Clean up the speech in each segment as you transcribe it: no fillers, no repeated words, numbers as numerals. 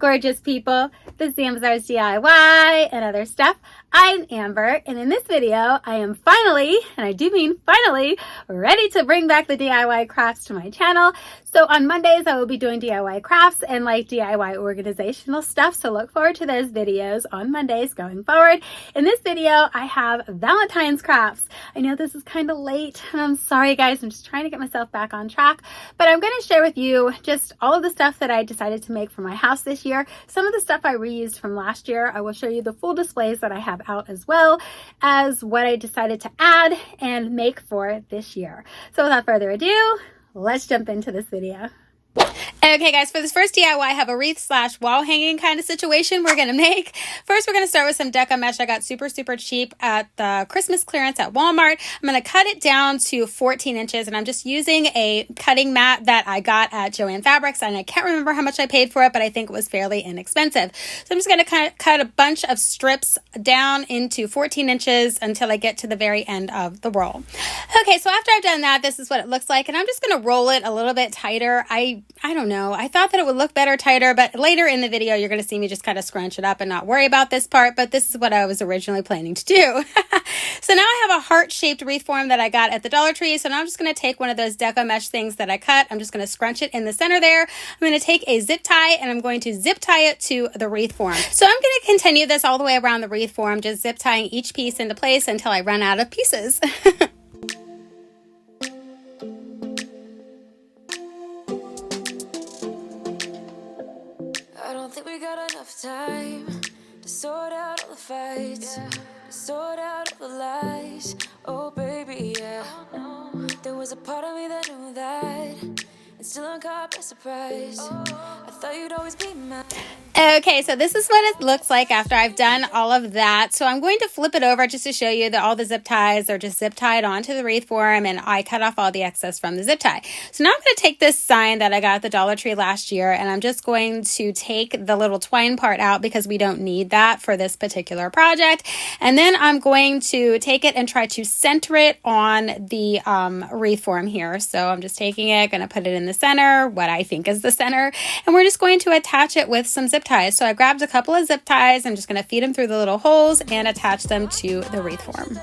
gorgeous people, the Zamzars DIY and other stuff. I'm Amber, and in this video, I am finally, and I do mean finally, ready to bring back the DIY crafts to my channel. So on Mondays, I will be doing DIY crafts and like DIY organizational stuff. So look forward to those videos on Mondays going forward. In this video, I have Valentine's crafts. I know this is kind of late, and I'm sorry guys, I'm just trying to get myself back on track, but I'm going to share with you just all of the stuff that I decided to make for my house this year. Some of the stuff I reused from last year. I will show you the full displays that I have out, as well as what I decided to add and make for this year. So without further ado, let's jump into this video. Okay guys, for this first DIY, I have a wreath slash wall hanging kind of situation we're going to make. First, we're going to start with some Decor mesh I got super cheap at the Christmas clearance at Walmart. I'm going to cut it down to 14 inches, and I'm just using a cutting mat that I got at Joann Fabrics, and I can't remember how much I paid for it, but I think it was fairly inexpensive. So I'm just going to cut a bunch of strips down into 14 inches until I get to the very end of the roll. Okay, so after I've done that, this is what it looks like, and I'm just going to roll it a little bit tighter. I don't know. I thought that it would look better tighter, but later in the video, you're going to see me just kind of scrunch it up and not worry about this part, but this is what I was originally planning to do. So now I have a heart-shaped wreath form that I got at the Dollar Tree, so now I'm just going to take one of those Decor mesh things that I cut. I'm just going to scrunch it in the center there. I'm going to take a zip tie, and I'm going to zip tie it to the wreath form. So I'm going to continue this all the way around the wreath form, just zip tying each piece into place until I run out of pieces. I don't think we got enough time to sort out all the fights, to sort out all the lies. Oh baby, yeah. There was a part of me that knew that, and still I'm caught by surprise. I thought you'd always be mine. Okay, so this is what it looks like after I've done all of that. So I'm going to flip it over just to show you that all the zip ties are just zip tied onto the wreath form, and I cut off all the excess from the zip tie. So now I'm going to take this sign that I got at the Dollar Tree last year, and I'm just going to take the little twine part out because we don't need that for this particular project. And then I'm going to take it and try to center it on the wreath form here. So I'm just taking it, going to put it in the center, what I think is the center, and we're just going to attach it with some zip ties. So I grabbed a couple of zip ties. I'm just going to feed them through the little holes and attach them to the wreath form.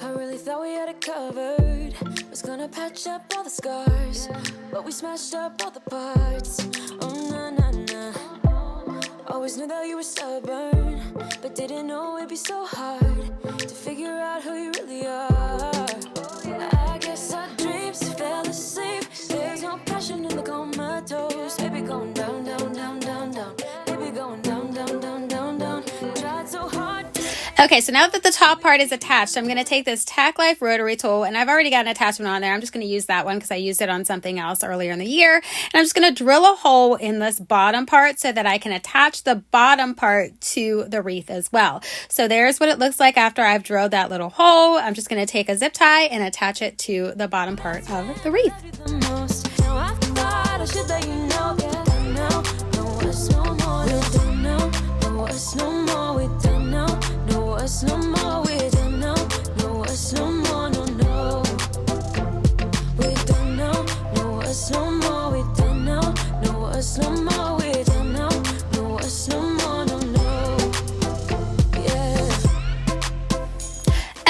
I really thought we had it covered. Was gonna patch up all the scars, but we smashed up all the parts. Oh na na na. Always knew that you were stubborn, but didn't know it'd be so hard to figure out who you really are. I guess our dreams fell asleep. There's no passion in the comatose. Baby going down, down, down, down, down. Baby going down, down, down, down, down. Tried so hard. Okay, so now that the top part is attached, I'm going to take this Tack Life rotary tool, and I've already got an attachment on there. I'm just going to use that one because I used it on something else earlier in the year. And I'm just going to drill a hole in this bottom part so that I can attach the bottom part to the wreath as well. So there's what it looks like after I've drilled that little hole. I'm just going to take a zip tie and attach it to the bottom part of the wreath. No more, we don't know, no us no more, no, no. We don't know, no us no more, we don't know, no us no more, we don't know, no us no more, no, no. Yeah.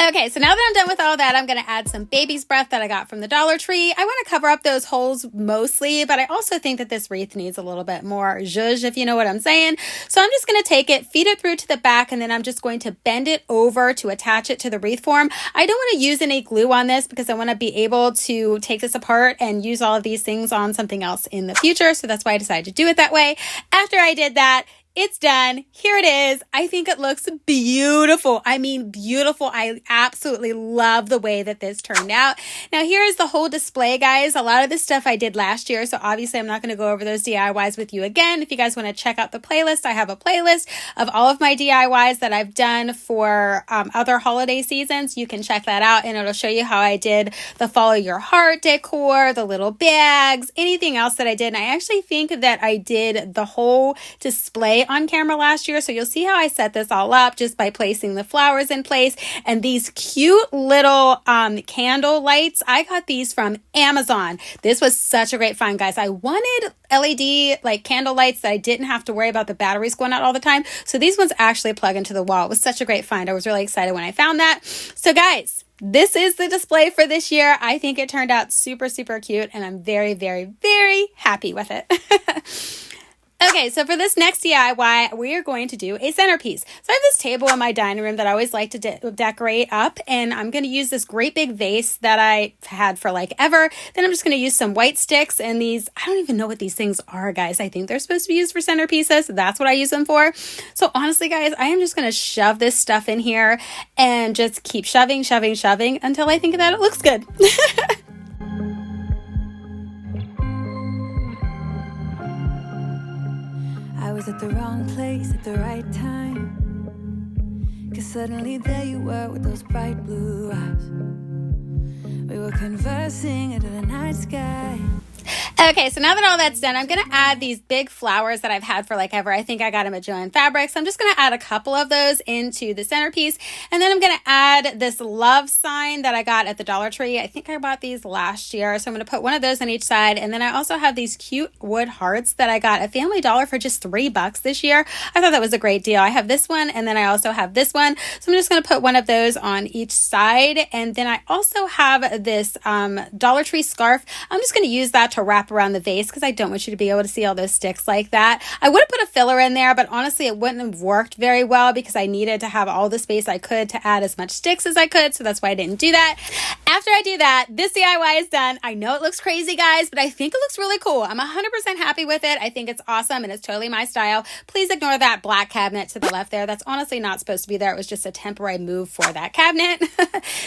Okay, so now that I'm done with all that, I'm going to add some baby's breath that I got from the Dollar Tree. I want to cover up those holes mostly, but I also think that this wreath needs a little bit more zhuzh, if you know what I'm saying. So I'm just going to take it, feed it through to the back, and then I'm just going to bend it over to attach it to the wreath form. I don't want to use any glue on this because I want to be able to take this apart and use all of these things on something else in the future. So that's why I decided to do it that way. After I did that, it's done. Here it is. I think it looks beautiful. I mean, beautiful. I absolutely love the way that this turned out. Now, here is the whole display, guys. A lot of this stuff I did last year, so obviously I'm not going to go over those DIYs with you again. If you guys want to check out the playlist, I have a playlist of all of my DIYs that I've done for other holiday seasons. You can check that out, and it'll show you how I did the Follow Your Heart decor, the little bags, anything else that I did. And I actually think that I did the whole display display on camera last year. So you'll see how I set this all up just by placing the flowers in place and these cute little candle lights. I got these from Amazon. This was such a great find, guys. I wanted LED like candle lights that I didn't have to worry about the batteries going out all the time. So these ones actually plug into the wall. It was such a great find. I was really excited when I found that. So guys, this is the display for this year. I think it turned out super, super cute, and I'm very, very, very happy with it. Okay, so for this next DIY, we are going to do a centerpiece. So I have this table in my dining room that I always like to decorate up, and I'm going to use this great big vase that I had for like ever. Then I'm just going to use some white sticks and these, I don't even know what these things are, guys. I think they're supposed to be used for centerpieces. That's what I use them for. So honestly, guys, I am just going to shove this stuff in here and just keep shoving, shoving, shoving until I think that it looks good. I was at the wrong place at the right time, 'cause suddenly there you were with those bright blue eyes. We were conversing under the night sky. Okay, so now that all that's done, I'm going to add these big flowers that I've had for like ever. I think I got them at Joann Fabrics. I'm just going to add a couple of those into the centerpiece. And then I'm going to add this love sign that I got at the Dollar Tree. I think I bought these last year. So I'm going to put one of those on each side. And then I also have these cute wood hearts that I got at Family Dollar for just $3 this year. I thought that was a great deal. I have this one, and then I also have this one. So I'm just going to put one of those on each side. And then I also have this Dollar Tree scarf. I'm just going to use that to wrap around the vase because I don't want you to be able to see all those sticks like that. I would have put a filler in there, but honestly it wouldn't have worked very well because I needed to have all the space I could to add as much sticks as I could, so that's why I didn't do that. After I do that, this DIY is done. I know it looks crazy, guys, but I think it looks really cool. I'm 100% happy with it. I think it's awesome and it's totally my style. Please ignore that black cabinet to the left there. That's honestly not supposed to be there. It was just a temporary move for that cabinet.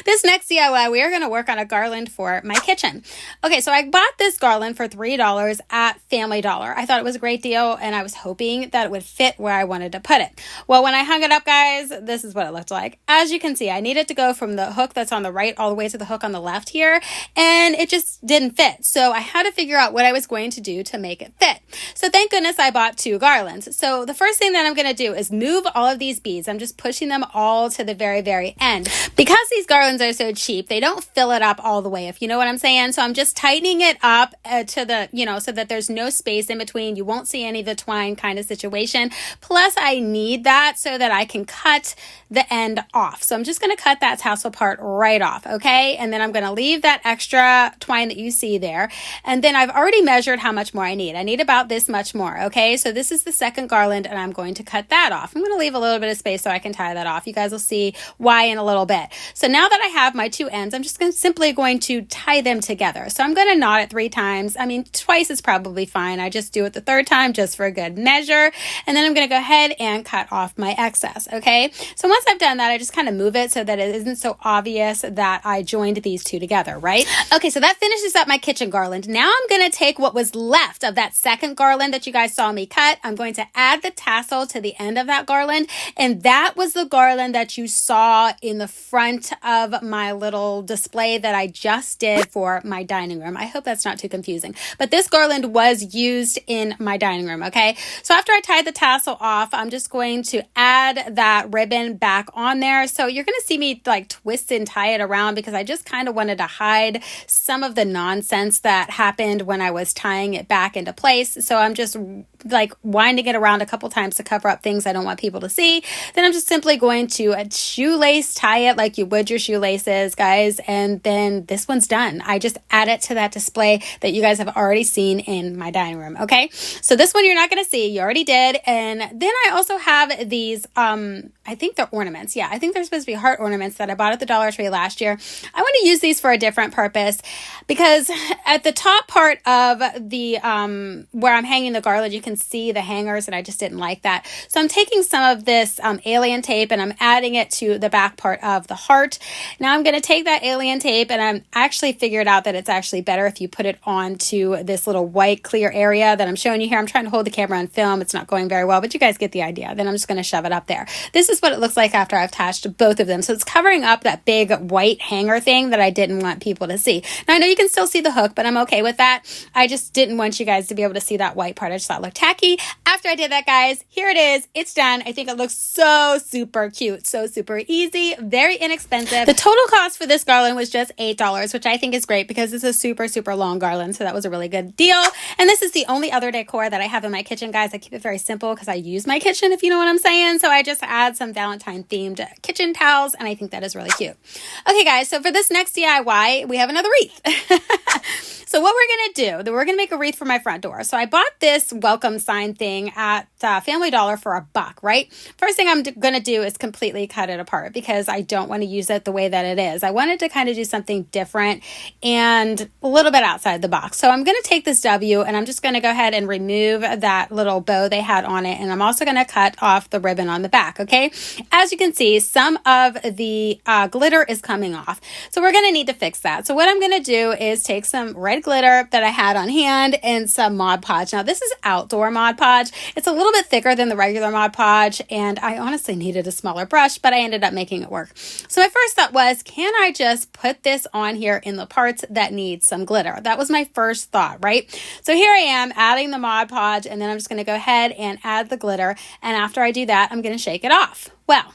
This next DIY, we are going to work on a garland for my kitchen. Okay, so I bought this garland for $3 at Family Dollar. I thought it was a great deal, and I was hoping that it would fit where I wanted to put it. Well, when I hung it up, guys, this is what it looked like. As you can see, I needed to go from the hook that's on the right all the way to the hook on the left here, and it just didn't fit. So I had to figure out what I was going to do to make it fit. So thank goodness I bought 2 garlands. So the first thing that I'm going to do is move all of these beads. I'm just pushing them all to the very, very end. Because these garlands are so cheap, they don't fill it up all the way, if you know what I'm saying. So I'm just tightening it up to the, so that there's no space in between. You won't see any of the twine kind of situation. Plus, I need that so that I can cut the end off. So I'm just going to cut that tassel part right off, okay? And then I'm going to leave that extra twine that you see there. And then I've already measured how much more I need. I need about this much more, okay? So this is the second garland, and I'm going to cut that off. I'm going to leave a little bit of space so I can tie that off. You guys will see why in a little bit. So now that I have my 2 ends, I'm just simply going to tie them together. So I'm going to knot it 3 times. I mean, twice is probably fine. I just do it the 3rd time just for a good measure. And then I'm going to go ahead and cut off my excess, okay? So once I've done that, I just kind of move it so that it isn't so obvious that I joined these 2 together, right? Okay, so that finishes up my kitchen garland. Now I'm going to take what was left of that second garland that you guys saw me cut. I'm going to add the tassel to the end of that garland. And that was the garland that you saw in the front of my little display that I just did for my dining room. I hope that's not too confusing. But this garland was used in my dining room, okay? So after I tied the tassel off, I'm just going to add that ribbon back on there. So you're going to see me like twist and tie it around because I just kind of wanted to hide some of the nonsense that happened when I was tying it back into place. So I'm just like winding it around a couple times to cover up things I don't want people to see. Then I'm just simply going to shoelace tie it like you would your shoelaces, guys. And then this one's done. I just add it to that display that you guys have already seen in my dining room, okay? So this one you're not going to see. You already did. And then I also have these, I think they're ornaments. Yeah, I think they're supposed to be heart ornaments that I bought at the Dollar Tree last year. I want to use these for a different purpose because at the top part of the, where I'm hanging the garland, you can see the hangers, and I just didn't like that. So I'm taking some of this alien tape and I'm adding it to the back part of the heart. Now I'm going to take that alien tape, and I'm actually figured out that it's actually better if you put it onto this little white clear area that I'm showing you here. I'm trying to hold the camera on film. It's not going very well, but you guys get the idea. Then I'm just going to shove it up there. This is what it looks like after I've attached both of them. So it's covering up that big white hanger thing that I didn't want people to see. Now I know you can still see the hook, but I'm okay with that. I just didn't want you guys to be able to see that white part. I just thought it looked tacky. After I did that, guys, here it is. It's done. I think it looks so super cute, so super easy, very inexpensive. The total cost for this garland was just $8, which I think is great because it's a super, super long garland. So that was a really good deal. And this is the only other decor that I have in my kitchen, guys. I keep it very simple because I use my kitchen, if you know what I'm saying. So I just add some Valentine themed kitchen towels, and I think that is really cute. Okay, guys, so for this next DIY, we have another wreath. So what we're going to do, we're going to make a wreath for my front door. So I bought this welcome sign thing at Family Dollar for $1, right? First thing I'm going to do is completely cut it apart because I don't want to use it the way that it is. I wanted to kind of do something different and a little bit outside the box. So I'm going to take this W and I'm just going to go ahead and remove that little bow they had on it. And I'm also going to cut off the ribbon on the back, okay? As you can see, some of the glitter is coming off. So we're going to need to fix that. So what I'm going to do is take some red glitter that I had on hand and some Mod Podge. Now this is outdoor Mod Podge. It's a little bit thicker than the regular Mod Podge and I honestly needed a smaller brush, but I ended up making it work. So my first thought was, can I just put this on here in the parts that need some glitter? That was my first thought, right? So here I am adding the Mod Podge and then I'm just going to go ahead and add the glitter. And after I do that, I'm going to shake it off. Well,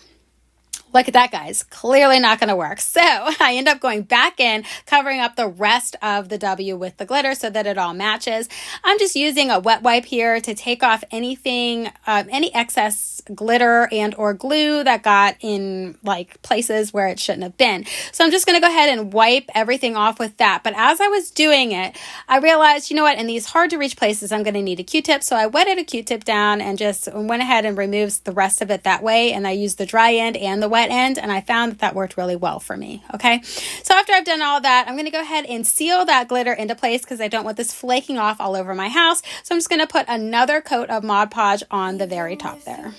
look at that, guys. Clearly not going to work. So I end up going back in, covering up the rest of the W with the glitter so that it all matches. I'm just using a wet wipe here to take off anything, any excess glitter and or glue that got in like places where it shouldn't have been. So I'm just going to go ahead and wipe everything off with that. But as I was doing it, I realized, you know what, in these hard to reach places, I'm going to need a Q-tip. So I wetted a Q-tip down and just went ahead and removed the rest of it that way. And I used the dry end and the wet end, and I found that worked really well for me. Okay, so after I've done all that, I'm going to go ahead and seal that glitter into place because I don't want this flaking off all over my house. So I'm just going to put another coat of Mod Podge on the very top there.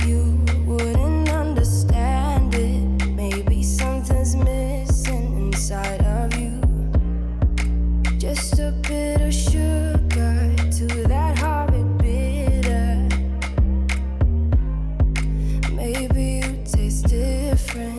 You wouldn't understand it. Maybe something's missing inside of you. Just a bit of sugar to that horrid bitter. Maybe you taste different.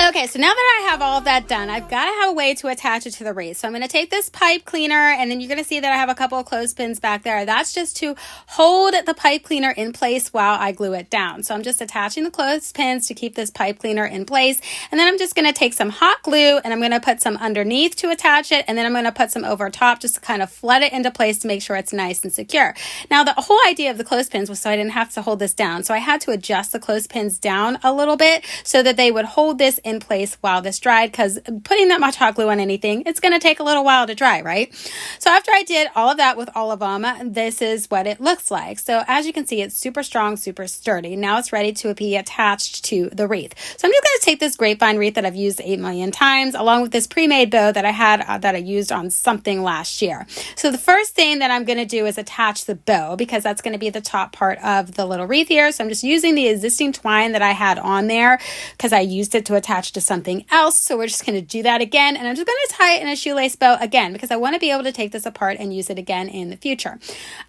Okay, so now that I have all of that done, I've got to have a way to attach it to the wreath. So I'm going to take this pipe cleaner, and then you're going to see that I have a couple of clothespins back there. That's just to hold the pipe cleaner in place while I glue it down. So I'm just attaching the clothespins to keep this pipe cleaner in place. And then I'm just going to take some hot glue, and I'm going to put some underneath to attach it, and then I'm going to put some over top just to kind of flood it into place to make sure it's nice and secure. Now, the whole idea of the clothespins was so I didn't have to hold this down. So I had to adjust the clothespins down a little bit so that they would hold this in place while this dried, because putting that much hot glue on anything, it's going to take a little while to dry, right? So after I did all of that with all of them, this is what it looks like. So as you can see, it's super strong, super sturdy. Now it's ready to be attached to the wreath. So I'm just going to take this grapevine wreath that I've used 8 million times, along with this pre-made bow that I had that I used on something last year. So the first thing that I'm going to do is attach the bow, because that's going to be the top part of the little wreath here. So I'm just using the existing twine that I had on there because I used it to attach to something else. So we're just going to do that again. And I'm just going to tie it in a shoelace bow again, because I want to be able to take this apart and use it again in the future.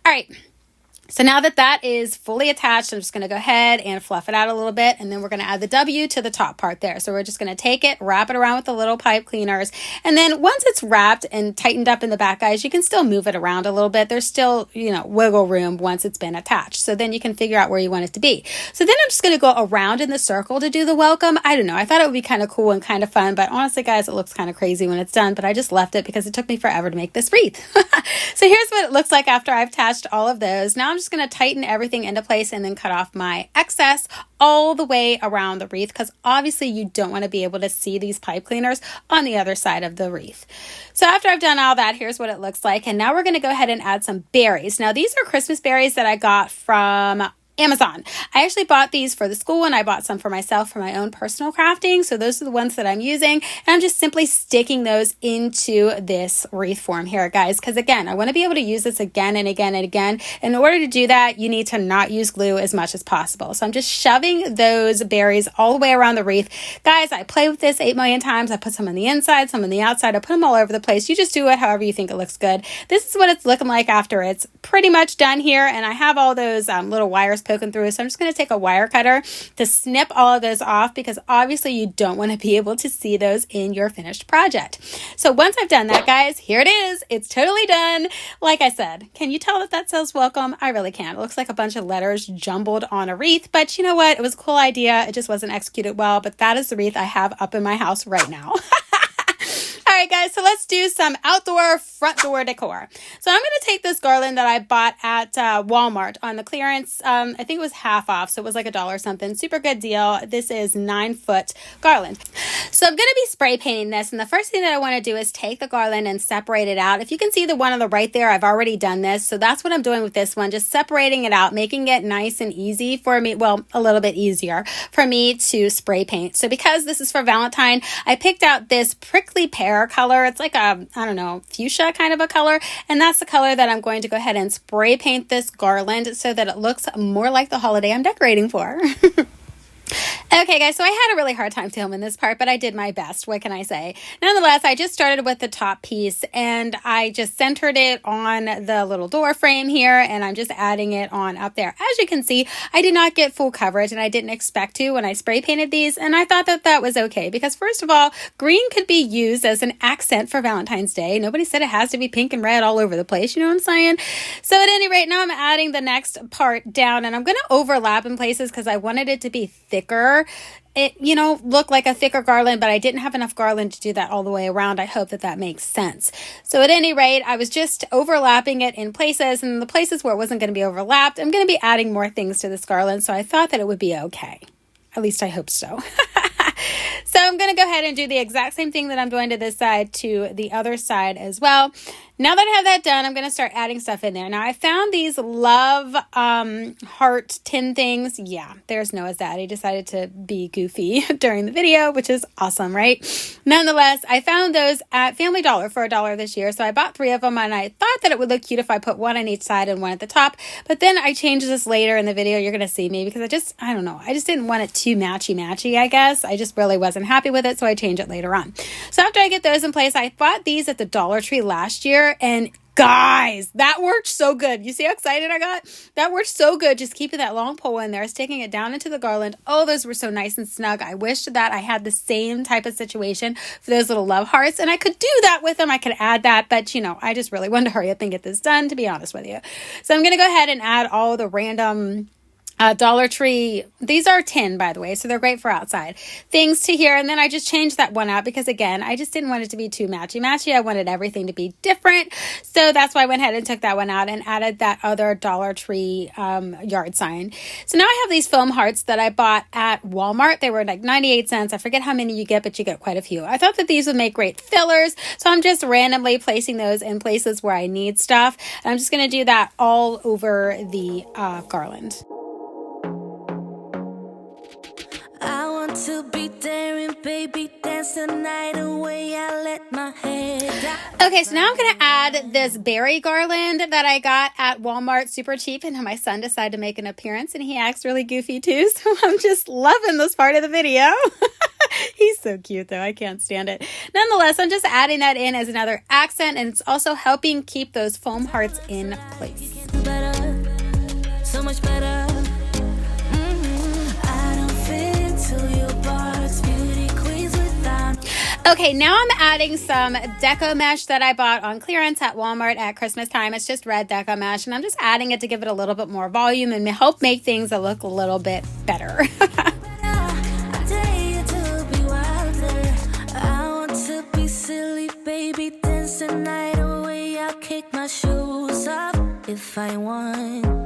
All right. So now that that is fully attached, I'm just going to go ahead and fluff it out a little bit, and then we're going to add the W to the top part there. So we're just going to take it, wrap it around with the little pipe cleaners, and then once it's wrapped and tightened up in the back, guys, you can still move it around a little bit. There's still, wiggle room once it's been attached. So then you can figure out where you want it to be. So then I'm just going to go around in the circle to do the welcome. I don't know. I thought it would be kind of cool and kind of fun, but honestly, guys, it looks kind of crazy when it's done, but I just left it because it took me forever to make this wreath. So here's what it looks like after I've attached all of those. Now I'm just going to tighten everything into place and then cut off my excess all the way around the wreath, because obviously you don't want to be able to see these pipe cleaners on the other side of the wreath. So after I've done all that, here's what it looks like. And now we're going to go ahead and add some berries. Now these are Christmas berries that I got from Amazon. I actually bought these for the school, and I bought some for myself for my own personal crafting. So those are the ones that I'm using, and I'm just simply sticking those into this wreath form here, guys, because again, I want to be able to use this again and again and again. In order to do that, you need to not use glue as much as possible. So I'm just shoving those berries all the way around the wreath. Guys, I play with this 8 million times. I put some on the inside, some on the outside. I put them all over the place. You just do it however you think it looks good. This is what it's looking like after it's pretty much done here, and I have all those little wires put poking through. So I'm just going to take a wire cutter to snip all of those off, because obviously you don't want to be able to see those in your finished project. So once I've done that, guys, here it is. It's totally done. Like I said, can you tell that that says welcome? I really can't. It looks like a bunch of letters jumbled on a wreath, but you know what? It was a cool idea. It just wasn't executed well, but that is the wreath I have up in my house right now. All right, guys, so let's do some outdoor front door decor. So I'm going to take this garland that I bought at Walmart on the clearance. I think it was half off, so it was like $1 something. Super good deal. This is 9-foot garland. So I'm going to be spray painting this, and the first thing that I want to do is take the garland and separate it out. If you can see the one on the right there, I've already done this. So that's what I'm doing with this one, just separating it out, making it nice and easy for me, well, a little bit easier for me to spray paint. So because this is for Valentine, I picked out this prickly pear color. It's like a, I don't know, fuchsia kind of a color, and that's the color that I'm going to go ahead and spray paint this garland so that it looks more like the holiday I'm decorating for. Okay, guys, so I had a really hard time filming this part, but I did my best. What can I say? Nonetheless, I just started with the top piece, and I just centered it on the little door frame here, and I'm just adding it on up there. As you can see, I did not get full coverage, and I didn't expect to when I spray painted these, and I thought that that was okay, because first of all, green could be used as an accent for Valentine's Day. Nobody said it has to be pink and red all over the place, you know what I'm saying? So at any rate, now I'm adding the next part down, and I'm going to overlap in places because I wanted it to be thicker. It, you know, looked like a thicker garland, but I didn't have enough garland to do that all the way around. I hope that that makes sense. So at any rate, I was just overlapping it in places, and the places where it wasn't going to be overlapped, I'm going to be adding more things to this garland, so I thought that it would be okay. At least I hope so. So I'm going to go ahead and do the exact same thing that I'm doing to this side to the other side as well. Now that I have that done, I'm going to start adding stuff in there. Now I found these love heart tin things. Yeah, there's Noah's dad. He decided to be goofy during the video, which is awesome, right? Nonetheless, I found those at Family Dollar for $1 this year. So I bought 3 of them, and I thought that it would look cute if I put one on each side and one at the top. But then I changed this later in the video. You're going to see me because I don't know. I just didn't want it too matchy-matchy, I guess. I just really wasn't happy with it, so I changed it later on. So after I get those in place, I bought these at the Dollar Tree last year, and guys, that worked so good. You see how excited I got? That worked so good, just keeping that long pole in there, sticking it down into the garland. Oh, those were so nice and snug. I wish that I had the same type of situation for those little love hearts, and I could do that with them. I could add that, but you know, I just really wanted to hurry up and get this done, to be honest with you. So I'm going to go ahead and add all the random Dollar Tree, these are tin, by the way, so they're great for outside things to here. And then I just changed that one out because, again, I just didn't want it to be too matchy-matchy. I wanted everything to be different. So that's why I went ahead and took that one out and added that other Dollar Tree yard sign. So now I have these foam hearts that I bought at Walmart. They were like 98 cents. I forget how many you get, but you get quite a few. I thought that these would make great fillers. So I'm just randomly placing those in places where I need stuff. And I'm just going to do that all over the garland. To be daring, baby, dance the night away. I let my head down. Okay, so now I'm going to add this berry garland that I got at Walmart super cheap, and my son decided to make an appearance, and he acts really goofy too, so I'm just loving this part of the video. He's so cute though, I can't stand it. Nonetheless, I'm just adding that in as another accent, and it's also helping keep those foam hearts in place. Better, so much better. Okay, now I'm adding some deco mesh that I bought on clearance at Walmart at Christmas time. It's just red deco mesh, and I'm just adding it to give it a little bit more volume and help make things look a little bit better. If I want.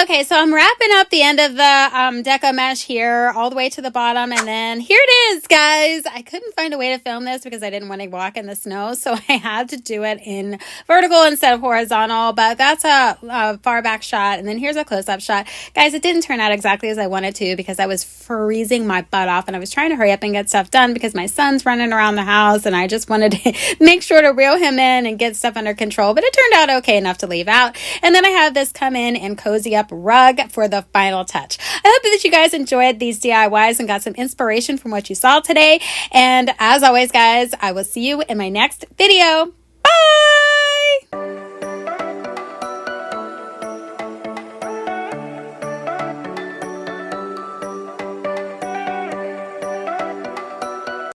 Okay, so I'm wrapping up the end of the deco mesh here all the way to the bottom, and then here it is, guys. I couldn't find a way to film this because I didn't want to walk in the snow, so I had to do it in vertical instead of horizontal, but that's a far back shot, and then here's a close-up shot. Guys, it didn't turn out exactly as I wanted to because I was freezing my butt off, and I was trying to hurry up and get stuff done because my son's running around the house, and I just wanted to make sure to reel him in and get stuff under control, but it turned out okay enough to leave out. And then I have this come in and cozy up rug for the final touch. I hope that you guys enjoyed these DIYs and got some inspiration from what you saw today. And as always, guys, I will see you in my next video.